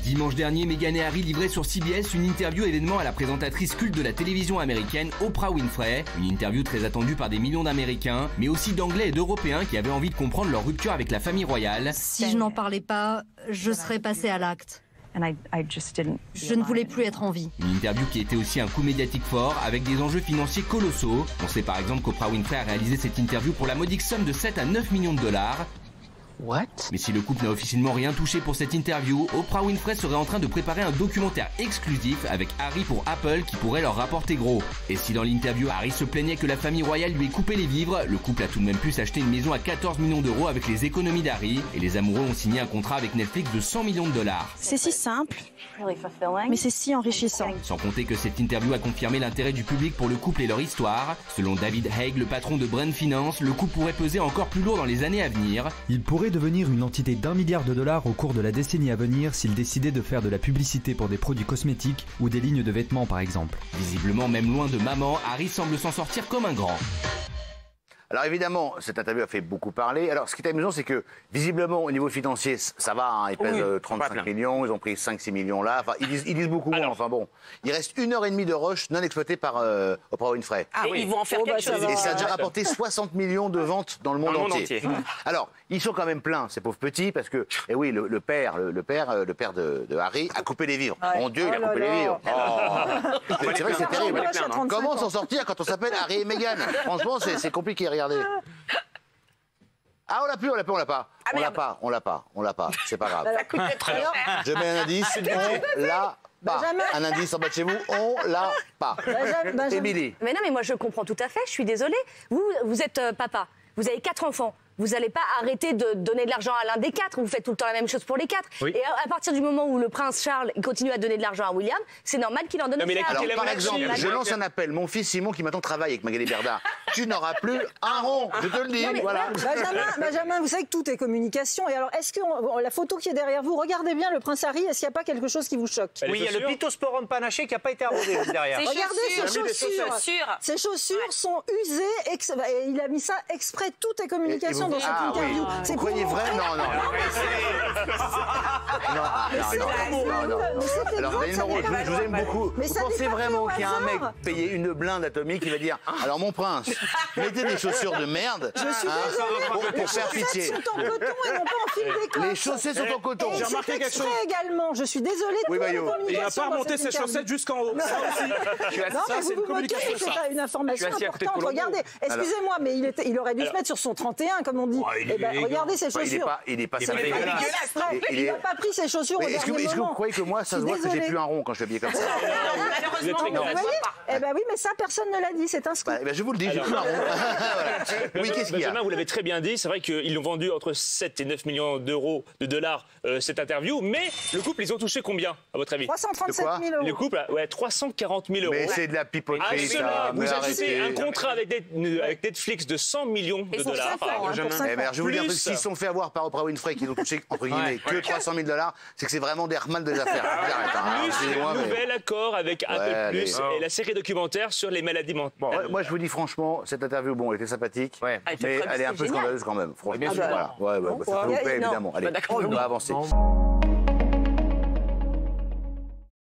Dimanche dernier, Meghan et Harry livraient sur CBS une interview événement à la présentatrice culte de la télévision américaine, Oprah Winfrey. Une interview très attendue par des millions d'Américains, mais aussi d'Anglais et d'Européens qui avaient envie de comprendre leur rupture avec la famille royale. Si je n'en parlais pas, je serais passée à l'acte. Je ne voulais plus être en vie. Une interview qui était aussi un coup médiatique fort, avec des enjeux financiers colossaux. On sait par exemple qu'Oprah Winfrey a réalisé cette interview pour la modique somme de 7 à 9 millions de dollars. What? Mais si le couple n'a officiellement rien touché pour cette interview, Oprah Winfrey serait en train de préparer un documentaire exclusif avec Harry pour Apple qui pourrait leur rapporter gros. Et si dans l'interview Harry se plaignait que la famille royale lui ait coupé les vivres, le couple a tout de même pu s'acheter une maison à 14 millions d'euros avec les économies d'Harry, et les amoureux ont signé un contrat avec Netflix de 100 millions de dollars. C'est si simple, mais c'est si enrichissant. Sans compter que cette interview a confirmé l'intérêt du public pour le couple et leur histoire. Selon David Haig, le patron de Brand Finance, le couple pourrait peser encore plus lourd dans les années à venir. Il pourrait devenir une entité d'1 milliard de dollars au cours de la décennie à venir s'il décidait de faire de la publicité pour des produits cosmétiques ou des lignes de vêtements par exemple. Visiblement, même loin de maman, Harry semble s'en sortir comme un grand. Alors évidemment, cette interview a fait beaucoup parler. Alors ce qui est amusant, c'est que visiblement au niveau financier, ça va, hein, ils pèsent 35 millions, ils ont pris 5-6 millions là. Enfin, ils disent beaucoup moins, enfin bon. Il reste 1h30 de rush non exploité par Oprah Winfrey. Ah oui, ils vont en faire quelque chose. Et ça a déjà rapporté 60 millions de ventes dans le monde entier. Alors, ils sont quand même pleins, ces pauvres petits, parce que, eh oui, le père de Harry a coupé les vivres. Mon Dieu, il a coupé les vivres. C'est vrai que c'est terrible. Comment s'en sortir quand on s'appelle Harry et Meghan? Franchement, c'est compliqué, regardez. Ah, on l'a pas. On l'a pas. C'est pas grave. Je mets un indice, on l'a pas. Un indice en bas de chez vous, on l'a pas. Émilie. Mais non, mais moi je comprends tout à fait, je suis désolée. Vous êtes papa, vous avez 4 enfants. Vous n'allez pas arrêter de donner de l'argent à l'un des 4, vous faites tout le temps la même chose pour les 4. Oui. Et à partir du moment où le prince Charles continue à donner de l'argent à William, c'est normal qu'il en donne aussi. Alors par exemple, je lance un appel, mon fils Simon qui maintenant travaille avec Magali Berda, tu n'auras plus un rond, je te le dis, voilà. Benjamin, vous savez que tout est communication, et alors est-ce que la photo qui est derrière vous, regardez bien le prince Harry, est-ce qu'il n'y a pas quelque chose qui vous choque? Oui, il y a le pittosporum panaché qui n'a pas été arrosé derrière. Regardez ces chaussures. Ces chaussures sont usées, il a mis ça exprès, tout est communication dans cette interview. Vous croyez vrai? Non. Alors, Daniel Moreau, je vous aime beaucoup. Vous pensez vraiment qu'il y a un mec payé une blinde atomique qui va dire alors mon prince, mettez des chaussures de merde pour faire pitié. Les chaussettes sont en coton et non pas en fil d'écosse. Les chaussées sont en coton. J'ai remarqué quelque chose également. Je suis désolée de oui, il n'a pas remonté ses chaussettes jusqu'en haut. Ça aussi. Non, mais vous vous moquez, c'est pas une information importante. Regardez, excusez-moi, mais il aurait dû se mettre sur son 31, comme on dit. Regardez ses chaussures. Il est pas ça. Il n'a pas pris ses chaussures au dernier moment. Est-ce que vous croyez que moi, ça se voit que j'ai plus un rond quand je suis habillé comme ça? Malheureusement, vous voyez? Eh ben oui, mais ça, personne ne l'a dit, c'est un scoop. Je vous le dis, j'ai plus un rond. Oui, qu'est-ce qu'il y a? Benjamin, vous l'avez très bien dit, c'est vrai qu'ils l'ont vendu entre 7 et 9 millions d'euros, de dollars, cette interview, mais le couple, ils ont touché combien, à votre avis? 337 000 euros. Le couple, ouais, 340 000 euros. Mais c'est de la pipoterie, ça. Vous ajoutez un contrat avec Netflix de 100 millions de dollars. Je vais vous dire que s'ils se sont fait avoir par Oprah Winfrey, qui n'ont touché, entre guillemets, que 300 000 $, c'est que c'est vraiment des Herman de affaires. Plus un nouvel accord avec Apple Plus et la série documentaire sur les maladies mentales. Moi, je vous dis franchement, cette interview, bon, elle était sympathique, mais elle est un peu scandaleuse quand même. Franchement, voilà. Ça peut vous plaît, évidemment. Allez, on va avancer.